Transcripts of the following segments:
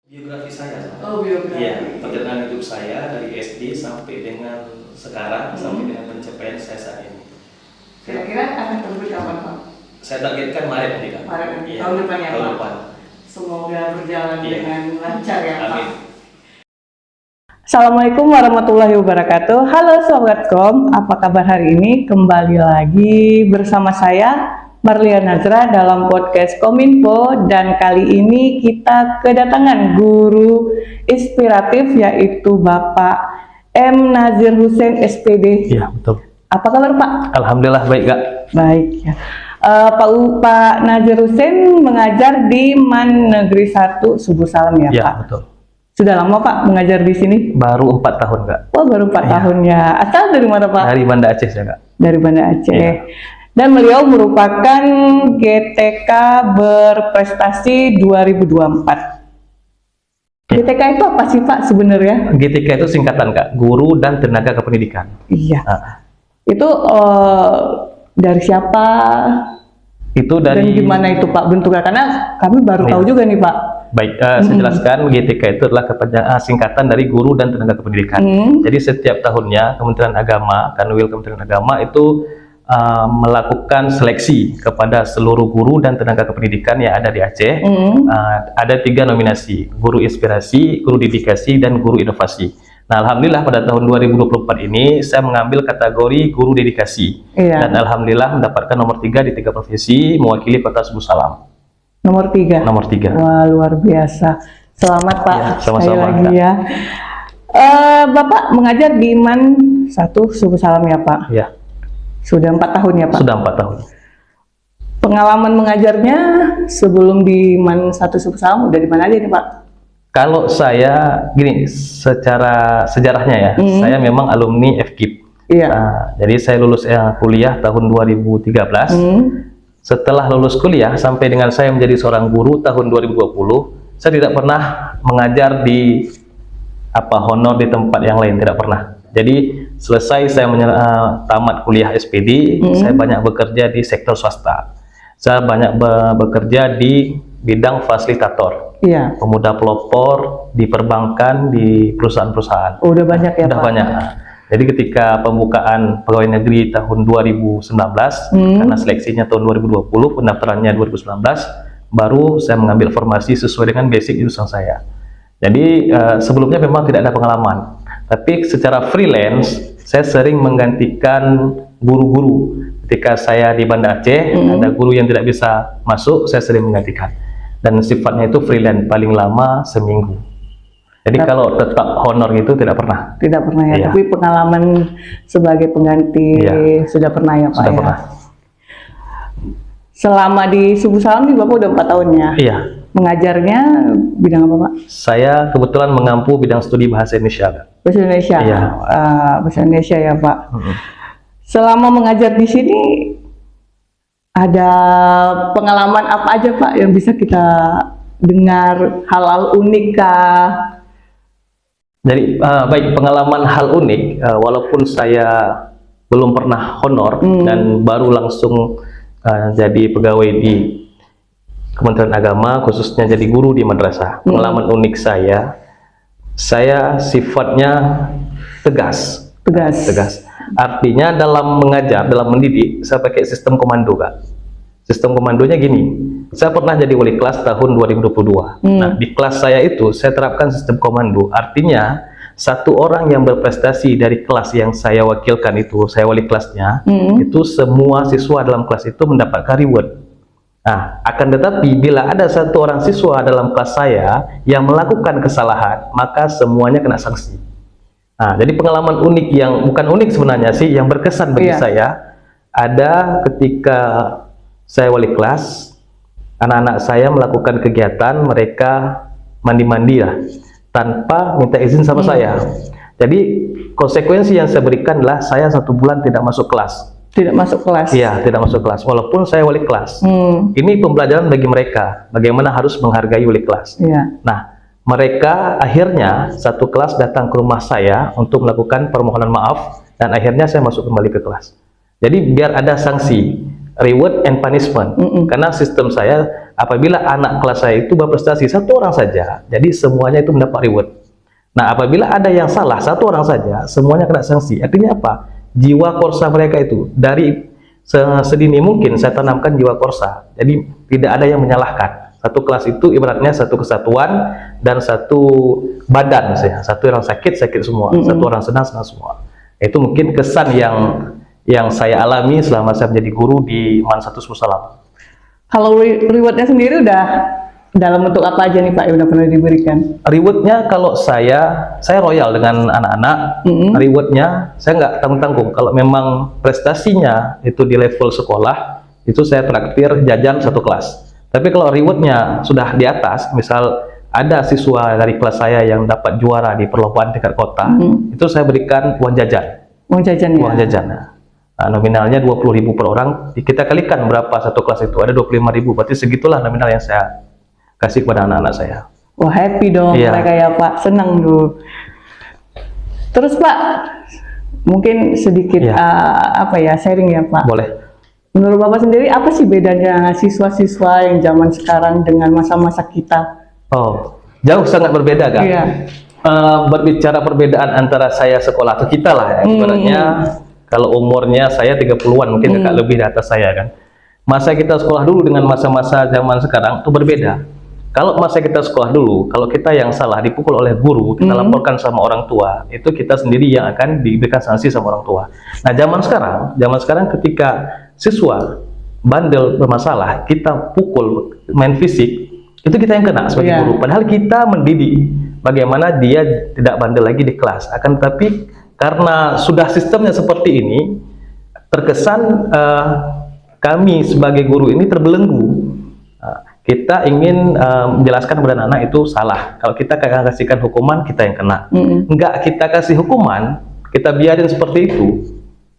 Biografi saya, Oh, biografi. iya, perjalanan hidup saya dari SD sampai dengan sekarang, sampai dengan pencapaian saya saat ini. Kira-kira akan terbit kapan, Pak? Saya targetkan Maret nanti, Kak. Maret nanti, Iya, tahun depan ya, tahun Pak? depan. Semoga berjalan Iya. dengan lancar ya, Pak. Amin. Assalamualaikum warahmatullahi wabarakatuh. Halo Sobatkom, apa kabar hari ini? Kembali lagi bersama saya Marlia Nazra dalam podcast Kominfo, dan kali ini kita kedatangan guru inspiratif yaitu Bapak M. Nazir Hussein SPD. Iya, betul. Apa kabar, Pak? Alhamdulillah baik, Kak. Baik ya. Pak Nazir Hussein mengajar di MAN Negeri 1 Subuh Salam ya, Iya, Pak? betul. Sudah lama Pak mengajar di sini? Baru 4 tahun, Kak. Oh, baru 4 Iya. tahun ya. Asal dari mana, Pak? Dari Banda Aceh saya, Kak. Dari Banda Aceh. Iya. Dan beliau merupakan GTK berprestasi 2024. Iya. GTK itu apa sih, Pak, sebenarnya? GTK itu singkatan, Kak. Guru dan Tenaga Kependidikan. Iya. Nah, Itu dari siapa? itu Dan dari gimana itu, Pak, bentuknya? Karena kami baru Iya. tahu juga nih, Pak. Baik, saya jelaskan, GTK itu adalah singkatan dari Guru dan Tenaga Kependidikan. Jadi setiap tahunnya Kementerian Agama, Kanwil Kementerian Agama itu melakukan seleksi kepada seluruh guru dan tenaga kependidikan yang ada di Aceh. Ada 3 nominasi: Guru Inspirasi, Guru Dedikasi, dan Guru Inovasi. Nah, alhamdulillah pada tahun 2024 ini saya mengambil kategori Guru Dedikasi. Iya. Dan alhamdulillah mendapatkan nomor 3 di 3 provinsi mewakili Kota Subuh Salam. Nomor 3. Nomor 3. Wah, luar biasa. Selamat, Pak. Ya, Sekali sama-sama, lagi Kak. ya. Bapak mengajar di MAN 1 Subuh Salam ya, Pak? Ya, Sudah 4 tahun ya, Pak? sudah 4 tahun. Pengalaman mengajarnya sebelum di MAN 1 Subuh Salam udah di mana aja nih, Pak? Kalau saya gini, secara sejarahnya ya, saya memang alumni FKIP. Iya. Jadi saya lulus kuliah tahun 2013. Setelah lulus kuliah sampai dengan saya menjadi seorang guru tahun 2020, saya tidak pernah mengajar di honor di tempat yang lain, tidak pernah. Jadi selesai saya tamat kuliah SPD, saya banyak bekerja di sektor swasta. Saya banyak bekerja di bidang fasilitator. Iya. Pemuda pelopor, di perbankan, di perusahaan-perusahaan. Udah banyak ya, Udah Pak? banyak. Jadi ketika pembukaan pegawai negeri tahun 2019, karena seleksinya tahun 2020, pendaftarannya 2019, baru saya mengambil formasi sesuai dengan basic jurusan saya. Jadi sebelumnya memang tidak ada pengalaman. Tapi secara freelance, saya sering menggantikan guru-guru. Ketika saya di Banda Aceh, ada guru yang tidak bisa masuk, saya sering menggantikan. Dan sifatnya itu freelance, paling lama seminggu. Jadi kalau tetap honor itu tidak pernah. Tidak pernah ya, Iya. tapi pengalaman sebagai pengganti sudah pernah ya, Pak? Sudah ya? pernah. Selama di Subuh Salam nih Bapak udah 4 tahun ya? Iya. Mengajarnya bidang apa, Pak? Saya kebetulan mengampu bidang studi bahasa Indonesia, Kak. Bahasa Indonesia? Iya. Bahasa Indonesia ya, Pak. Selama mengajar di sini, ada pengalaman apa aja, Pak, yang bisa kita dengar? Hal-hal unik kah? Jadi baik, pengalaman hal unik, walaupun saya belum pernah honor dan baru langsung jadi pegawai di Kementerian Agama, khususnya jadi guru di madrasah. Pengalaman unik saya sifatnya tegas. Tegas. Artinya dalam mengajar, dalam mendidik, saya pakai sistem komando, Kak. Sistem komandonya gini, saya pernah jadi wali kelas tahun 2022. Nah, di kelas saya itu, saya terapkan sistem komando. Artinya, satu orang yang berprestasi dari kelas yang saya wakilkan itu, saya wali kelasnya, itu semua siswa dalam kelas itu mendapatkan reward. Nah, akan tetapi bila ada satu orang siswa dalam kelas saya yang melakukan kesalahan, maka semuanya kena sanksi. Nah, jadi pengalaman unik yang bukan unik sebenarnya sih, yang berkesan bagi saya, ada ketika saya wali kelas, anak-anak saya melakukan kegiatan, mereka mandi-mandi lah, tanpa minta izin sama saya. Jadi konsekuensi yang saya berikan adalah saya 1 bulan tidak masuk kelas. Tidak masuk kelas? Iya, tidak masuk kelas, walaupun saya wali kelas. Ini pembelajaran bagi mereka, bagaimana harus menghargai wali kelas. Iya. Nah, mereka akhirnya satu kelas datang ke rumah saya untuk melakukan permohonan maaf, dan akhirnya saya masuk kembali ke kelas. Jadi biar ada sanksi, reward and punishment. Karena sistem saya apabila anak kelas saya itu berprestasi satu orang saja, jadi semuanya itu mendapat reward. Nah, apabila ada yang salah satu orang saja, semuanya kena sanksi. Artinya apa? Jiwa korsa mereka itu dari sedini mungkin saya tanamkan jiwa korsa. Jadi tidak ada yang menyalahkan. Satu kelas itu ibaratnya satu kesatuan dan satu badan, misalnya. Satu orang sakit semua, satu orang senang semua. Itu mungkin kesan yang saya alami selama saya menjadi guru di MAN 1 Salam. Kalau rewardnya sendiri udah dalam bentuk apa aja nih Pak yang udah pernah diberikan? Rewardnya kalau saya royal dengan anak-anak. Rewardnya saya nggak tanggung-tanggung. Kalau memang prestasinya itu di level sekolah, itu saya traktir jajan satu kelas. Tapi kalau rewardnya sudah di atas, misal ada siswa dari kelas saya yang dapat juara di perlombaan tingkat kota, itu saya berikan uang jajan. Uang jajan ya? Uang jajan. Nah, nominalnya 20.000 per orang, kita kalikan berapa satu kelas itu, ada 25.000, berarti segitulah nominal yang saya kasih kepada anak-anak saya. Wah, happy dong mereka ya Pak, senang tuh. Terus Pak, mungkin sedikit sharing ya Pak. Boleh. Menurut Bapak sendiri, apa sih bedanya siswa-siswa yang zaman sekarang dengan masa-masa kita? Oh, jauh sangat berbeda kan? Iya. Berbicara perbedaan antara saya sekolah atau kita lah ya, ibaratnya kalau umurnya saya 30-an, mungkin kakak lebih di atas saya kan. Masa kita sekolah dulu dengan masa-masa zaman sekarang itu berbeda. Kalau masa kita sekolah dulu, kalau kita yang salah dipukul oleh guru, kita laporkan sama orang tua, itu kita sendiri yang akan diberikan sanksi sama orang tua. Nah, zaman sekarang ketika siswa bandel bermasalah, kita pukul, main fisik, itu kita yang kena sebagai guru. Padahal kita mendidik bagaimana dia tidak bandel lagi di kelas. Akan tetapi karena sudah sistemnya seperti ini, terkesan kami sebagai guru ini terbelenggu. Kita ingin menjelaskan kepada anak itu salah. Kalau kita kasihkan hukuman, kita yang kena. Enggak kita kasih hukuman, kita biarin seperti itu,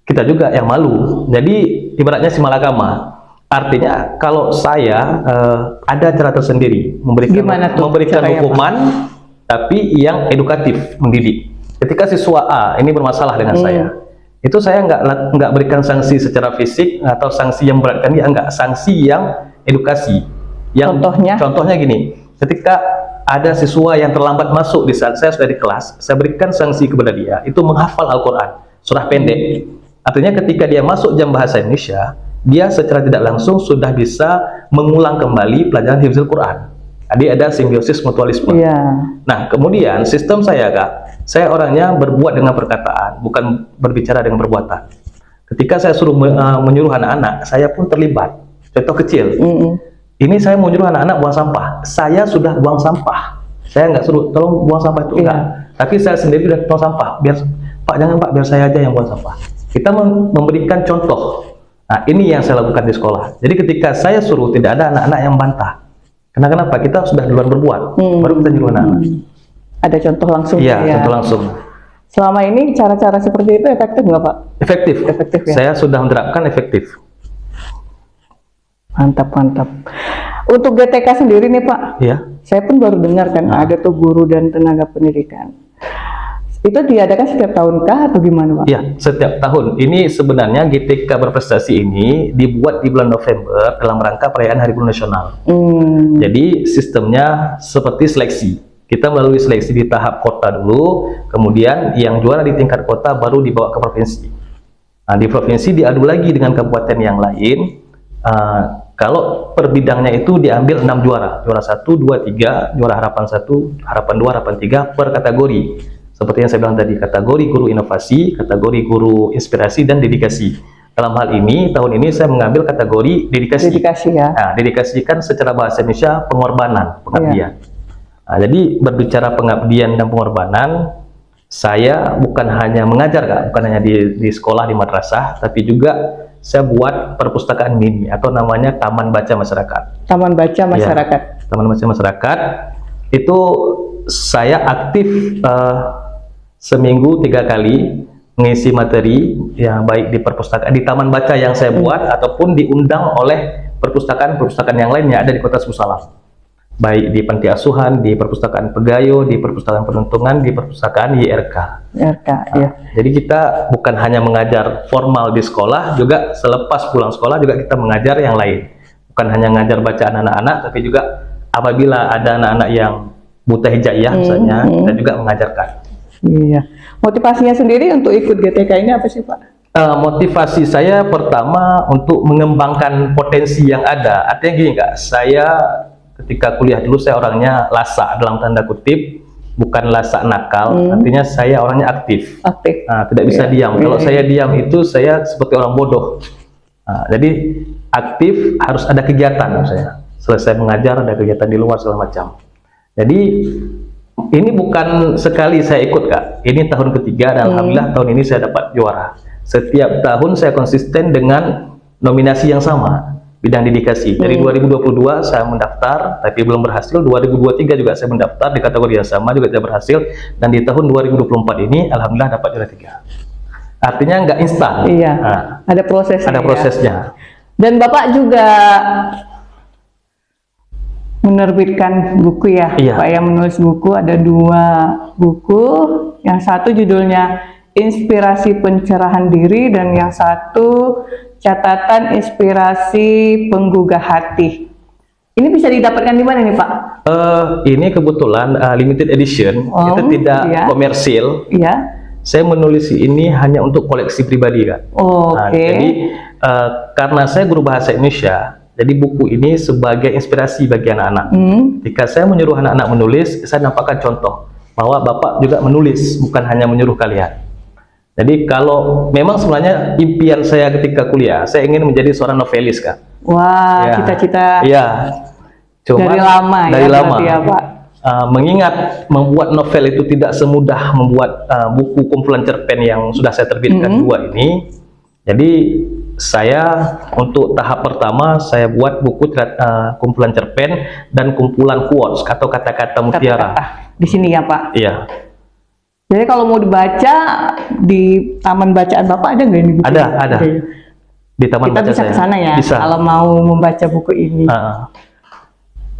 kita juga yang malu. Jadi ibaratnya si malakama. Artinya kalau saya ada cara tersendiri memberikan hukuman, tapi yang edukatif, mendidik. Ketika siswa A ini bermasalah dengan saya, itu saya nggak berikan sanksi secara fisik atau sanksi yang beratkan dia, enggak, sanksi yang edukasi. Yang contohnya gini, ketika ada siswa yang terlambat masuk di saat saya sudah di kelas, saya berikan sanksi kepada dia, itu menghafal Al-Quran, surah pendek. Artinya ketika dia masuk jam bahasa Indonesia, dia secara tidak langsung sudah bisa mengulang kembali pelajaran hifzul Quran. Jadi ada simbiosis mutualisme. Nah, kemudian sistem saya Kak, saya orangnya berbuat dengan perkataan, bukan berbicara dengan perbuatan. Ketika saya suruh menyuruh anak-anak, saya pun terlibat. Contoh kecil, ini saya mau nyuruh anak-anak buang sampah, saya sudah buang sampah. Saya nggak suruh, tolong buang sampah itu, enggak. Tapi saya sendiri sudah buang sampah, Pak jangan Pak, biar saya aja yang buang sampah. Kita memberikan contoh. Nah, ini yang saya lakukan di sekolah. Jadi ketika saya suruh, tidak ada anak-anak yang bantah. Kenapa? Kita sudah duluan berbuat, baru kita nyuruh anak-anak. Ada contoh langsung. Iya, contoh langsung. Selama ini cara-cara seperti itu efektif nggak Pak? Efektif. Ya? Saya sudah menerapkan efektif. Mantap. Untuk GTK sendiri nih Pak, saya pun baru dengar kan ada tuh guru dan tenaga pendidikan. Itu diadakan setiap tahun kah atau gimana Pak? Iya, setiap tahun. Ini sebenarnya GTK berprestasi ini dibuat di bulan November dalam rangka perayaan Hari Guru Nasional. Jadi sistemnya seperti seleksi. Kita melalui seleksi di tahap kota dulu, kemudian yang juara di tingkat kota baru dibawa ke provinsi. Nah, di provinsi diadu lagi dengan kabupaten yang lain. Kalau per bidangnya itu diambil 6 juara. Juara 1, 2, 3, juara harapan 1, harapan 2, harapan 3 per kategori. Seperti yang saya bilang tadi, kategori guru inovasi, kategori guru inspirasi, dan dedikasi. Dalam hal ini, tahun ini saya mengambil kategori dedikasi. Nah, dedikasi kan secara bahasa Indonesia pengorbanan, pengabdian. Nah, jadi berbicara pengabdian dan pengorbanan, saya bukan hanya mengajar Kak, bukan hanya di sekolah, di madrasah, tapi juga saya buat perpustakaan mini atau namanya Taman Baca Masyarakat. Taman Baca Masyarakat. Ya, Taman Baca Masyarakat itu saya aktif seminggu 3 kali mengisi materi yang baik di perpustakaan, di taman baca yang saya buat ataupun diundang oleh perpustakaan yang lainnya ada di Kota Salam. Baik di panti asuhan, di perpustakaan Pegayo, di perpustakaan penuntungan, di perpustakaan YRK. Jadi kita bukan hanya mengajar formal di sekolah, juga selepas pulang sekolah juga kita mengajar yang lain. bukan hanya ngajar bacaan anak-anak, tapi juga apabila ada anak-anak yang buta hijaiyah misalnya, kita juga mengajarkan. Iya. Motivasinya sendiri untuk ikut GTK ini apa sih Pak? Motivasi saya pertama untuk mengembangkan potensi yang ada. Artinya gini Kak, saya ketika kuliah dulu saya orangnya lasak dalam tanda kutip, bukan lasak nakal, artinya saya orangnya aktif. Tidak bisa diam. Kalau saya diam itu saya seperti orang bodoh. Jadi aktif harus ada kegiatan misalnya. Selesai mengajar ada kegiatan di luar segala macam. Jadi ini bukan sekali saya ikut Kak. Ini tahun ketiga dan alhamdulillah tahun ini saya dapat juara. Setiap tahun saya konsisten dengan nominasi yang sama, bidang dedikasi. Dari 2022 saya mendaftar, tapi belum berhasil. 2023 juga saya mendaftar di kategori yang sama, juga tidak berhasil. Dan di tahun 2024 ini, alhamdulillah dapat juara 3. Artinya nggak instan. Iya, ada prosesnya. Ada prosesnya. Dan Bapak juga menerbitkan buku ya, Iya. Pak yang menulis buku, ada 2 buku. Yang satu judulnya Inspirasi Pencerahan Diri, dan yang satu Catatan Inspirasi Penggugah Hati. Ini bisa didapatkan di mana nih Pak? Ini kebetulan limited edition, itu tidak komersil. Iya. Saya menulis ini hanya untuk koleksi pribadi Kak. Jadi karena saya guru bahasa Indonesia, jadi buku ini sebagai inspirasi bagi anak-anak. Jika saya menyuruh anak-anak menulis, saya nampakkan contoh bahwa Bapak juga menulis, bukan hanya menyuruh kalian. Jadi kalau memang sebenarnya impian saya ketika kuliah, saya ingin menjadi seorang novelis Kak. Wah, cita-cita. Iya. Dari lama ya. Dari lama. Ya, Pak. Mengingat membuat novel itu tidak semudah membuat buku kumpulan cerpen yang sudah saya terbitkan 2 ini. Jadi saya untuk tahap pertama saya buat buku kumpulan cerpen dan kumpulan quotes atau kata-kata mutiara. Di sini ya Pak. Iya. Jadi kalau mau dibaca di taman bacaan Bapak ada nggak ini buku? Ada. Di taman kita baca bisa saya. ke sana ya. Bisa. Kalau mau membaca buku ini.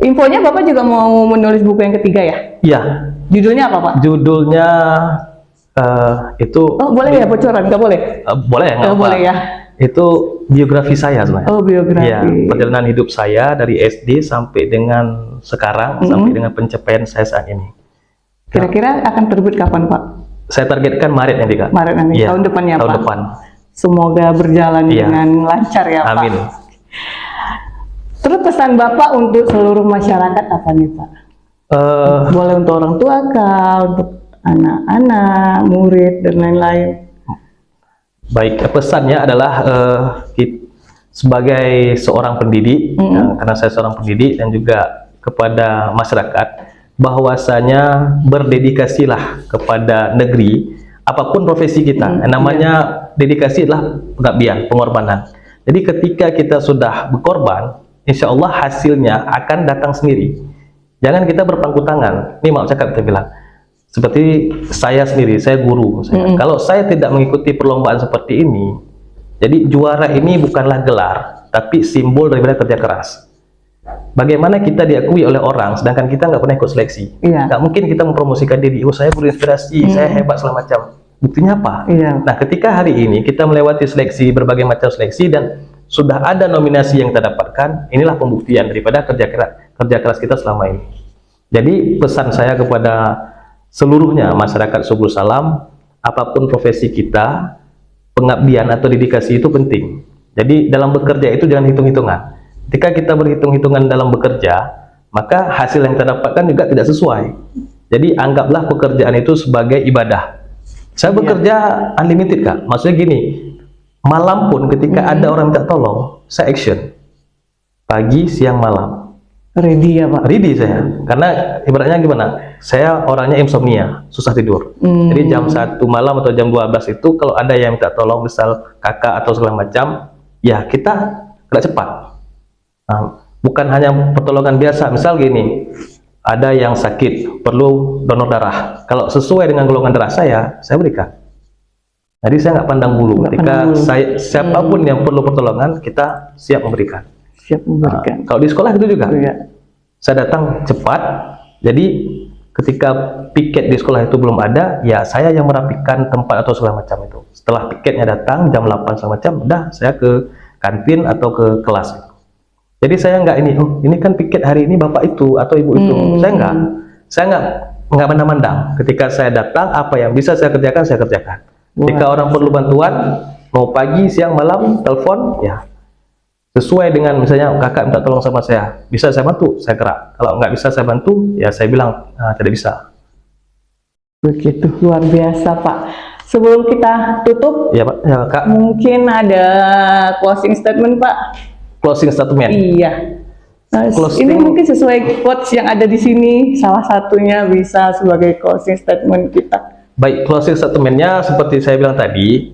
Infonya Bapak juga mau menulis buku yang ketiga ya? Iya. Judulnya apa Pak? Judulnya itu. Oh boleh ya bocoran? Nggak boleh? Boleh nggak apa? Boleh ya. Itu biografi saya sebenarnya. Oh biografi. Ya, perjalanan hidup saya dari SD sampai dengan sekarang, sampai dengan pencapaian saya saat ini. Kira-kira akan terbit kapan Pak? Saya targetkan Maret nanti Kak. Maret nanti, ya, tahun depan ya Pak? Tahun depan. Semoga berjalan dengan lancar ya Pak. Amin. Terus pesan Bapak untuk seluruh masyarakat apa nih Pak? Boleh untuk orang tua kah, untuk anak-anak, murid, dan lain-lain? Baik, pesannya adalah sebagai seorang pendidik, karena saya seorang pendidik, dan juga kepada masyarakat, bahwasanya berdedikasilah kepada negeri, apapun profesi kita. Namanya dedikasi adalah pengabdian, pengorbanan. Jadi ketika kita sudah berkorban, insya Allah hasilnya akan datang sendiri. Jangan kita berpangku tangan. Ini mau cakap kita bilang. Seperti saya sendiri, saya guru. Kalau saya tidak mengikuti perlombaan seperti ini, jadi juara ini bukanlah gelar, tapi simbol daripada kerja keras. Bagaimana kita diakui oleh orang, sedangkan kita nggak pernah ikut seleksi. Nggak mungkin kita mempromosikan diri, oh saya berinspirasi, saya hebat segala macam. Buktinya apa? Nah, ketika hari ini kita melewati seleksi, berbagai macam seleksi, dan sudah ada nominasi yang kita dapatkan, inilah pembuktian daripada kerja keras kita selama ini. Jadi pesan saya kepada seluruhnya masyarakat Subul Salam, apapun profesi kita, pengabdian atau dedikasi itu penting. Jadi dalam bekerja itu jangan hitung-hitungan. Ketika kita berhitung-hitungan dalam bekerja, maka hasil yang kita dapatkan juga tidak sesuai. Jadi anggaplah pekerjaan itu sebagai ibadah. Saya bekerja unlimited Kak. Maksudnya gini, malam pun ketika ada orang minta tolong, saya action. Pagi, siang, malam. Ready ya Pak? Ready saya. Karena ibaratnya gimana? Saya orangnya insomnia, susah tidur. Jadi jam 1 malam atau jam 12 itu kalau ada yang minta tolong, misal kakak atau segala macam, ya kita gerak cepat. Nah, bukan hanya pertolongan biasa. Misal gini, ada yang sakit, perlu donor darah. Kalau sesuai dengan golongan darah saya berikan. Jadi saya nggak pandang bulu. Ketika siapapun yang perlu pertolongan, kita siap memberikan. Siap memberikan. Kalau di sekolah itu juga. Saya datang cepat. Jadi ketika piket di sekolah itu belum ada, ya saya yang merapikan tempat atau segala macam itu. Setelah piketnya datang jam 8 segala macam, udah saya ke kantin atau ke kelas. Jadi saya nggak ini, oh ini kan piket hari ini bapak itu atau ibu itu. Saya nggak mandang-mandang. Ketika saya datang, apa yang bisa saya kerjakan, saya kerjakan. Ketika orang perlu bantuan, mau pagi, siang, malam, telepon, ya sesuai dengan misalnya kakak minta tolong sama saya, bisa saya bantu, saya gerak. Kalau nggak bisa saya bantu, ya saya bilang tidak bisa. Begitu luar biasa Pak. Sebelum kita tutup, Ya Pak, ya Kak. mungkin ada closing statement Pak. Closing statement. Iya. Nah, Closing- ini mungkin sesuai quotes yang ada di sini. Salah satunya bisa sebagai closing statement kita. Baik, closing statementnya seperti saya bilang tadi,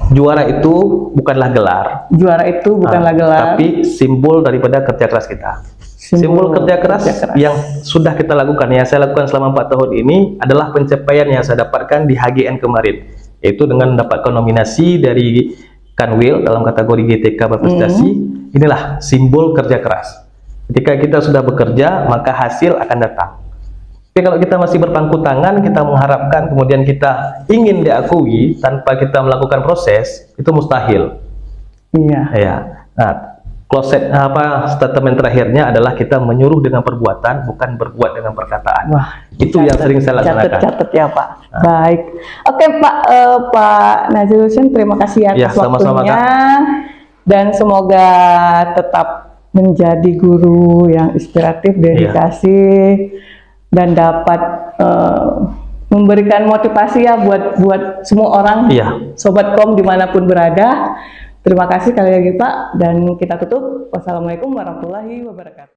juara itu bukanlah gelar, Juara itu bukanlah gelar, tapi simbol daripada kerja keras kita. Simbol kerja keras yang sudah kita lakukan, yang saya lakukan selama 4 tahun ini adalah pencapaian yang saya dapatkan di HGN kemarin, yaitu dengan mendapatkan nominasi dari Kanwil dalam kategori GTK berprestasi. Inilah simbol kerja keras. Ketika kita sudah bekerja, maka hasil akan datang. Tapi kalau kita masih berpangku tangan, kita mengharapkan, kemudian kita ingin diakui tanpa kita melakukan proses, itu mustahil. Iya. Ya. Nah, statement terakhirnya adalah kita menyuruh dengan perbuatan, bukan berbuat dengan perkataan. Wah, itu yang sering saya laksanakan. Catat ya Pak. Baik. Oke Pak, Pak Nazrul Husain, terima kasih atas sama-sama, waktunya. Kak. Dan semoga tetap menjadi guru yang inspiratif, dedikasi, dan dapat memberikan motivasi ya buat semua orang, Sobat Kom dimanapun berada. Terima kasih sekali lagi Pak, dan kita tutup. Wassalamualaikum warahmatullahi wabarakatuh.